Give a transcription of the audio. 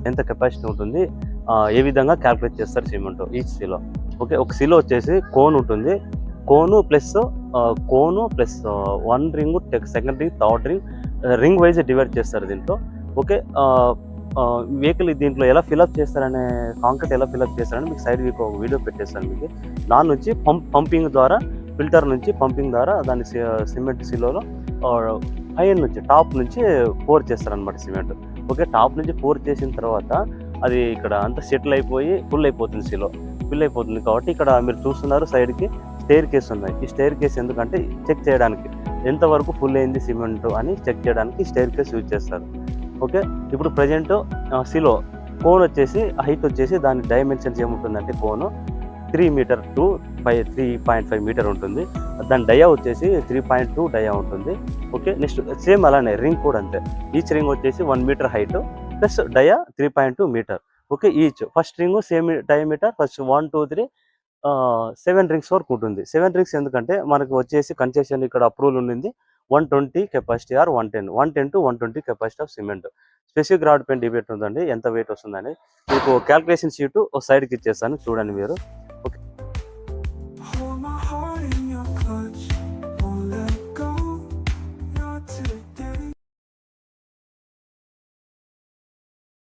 ఎంత కెపాసిటీ ఉంటుంది, ఏ విధంగా క్యాల్కులేట్ చేస్తారు సిమెంట్ ఈచ్ సిలో. ఓకే, ఒక సిలో వచ్చేసి కోన్ ఉంటుంది. Cone plus one ring, second ring, third ring wise divide చేస్తారు దీంట్లో. ఓకే, వెహికల్ దీంట్లో ఎలా ఫిలప్ చేస్తారనే, కాంక్రీట్ ఎలా ఫిలప్ చేస్తారని మీకు సైడ్ వీక్ ఒక వీడియో పెట్టేస్తాను మీకు. దాని నుంచి పంపింగ్ ద్వారా, ఫిల్టర్ నుంచి పంపింగ్ ద్వారా దాన్ని సిమెంట్ సిలోలో పైన నుంచి టాప్ నుంచి పోర్ చేస్తారనమాట సిమెంట్. ఓకే, టాప్ నుంచి పోర్ చేసిన తర్వాత అది ఇక్కడ అంతా సెటిల్ అయిపోయి ఫుల్ అయిపోతుంది, సిలో ఫిల్ అయిపోతుంది. కాబట్టి ఇక్కడ మీరు చూస్తున్నారు సైడ్కి స్టైర్ కేస్ ఉన్నాయి. ఈ స్టైర్ కేస్ ఎందుకంటే చెక్ చేయడానికి ఎంతవరకు ఫుల్ అయింది సిమెంట్ అని చెక్ చేయడానికి స్టైర్ కేస్ యూజ్ చేస్తారు. ఓకే, ఇప్పుడు ప్రజెంట్ సిలో కోన్ వచ్చేసి హైట్ వచ్చేసి దాని డైమెన్షన్స్ ఏముంటుందంటే కోను 3 మీటర్ టు 3.5 మీటర్ ఉంటుంది. దాని డయా వచ్చేసి 3.2 డయా ఉంటుంది. ఓకే, నెక్స్ట్ సేమ్ అలానే రింగ్ కూడా అంతే. ఈచ్ రింగ్ వచ్చేసి 1 metre height plus dia 3.2 metre. Okay, each first ring same diameter first 1, 2, 3 7 rings వరకు ఉంటుంది. 7 రింగ్స్ ఎందుకంటే మనకు వచ్చేసి కన్సెషన్ ఇక్కడ అప్రూవల్ ఉండింది 120 capacity or 110 to 120 capacity of cement. Specific rod పైన డిబేట్ ఉందండి ఎంత వెయిట్ వస్తుందని. మీకు క్యాల్కులేషన్ షీట్ ఒక సైడ్కి ఇచ్చేస్తాను చూడండి మీరు.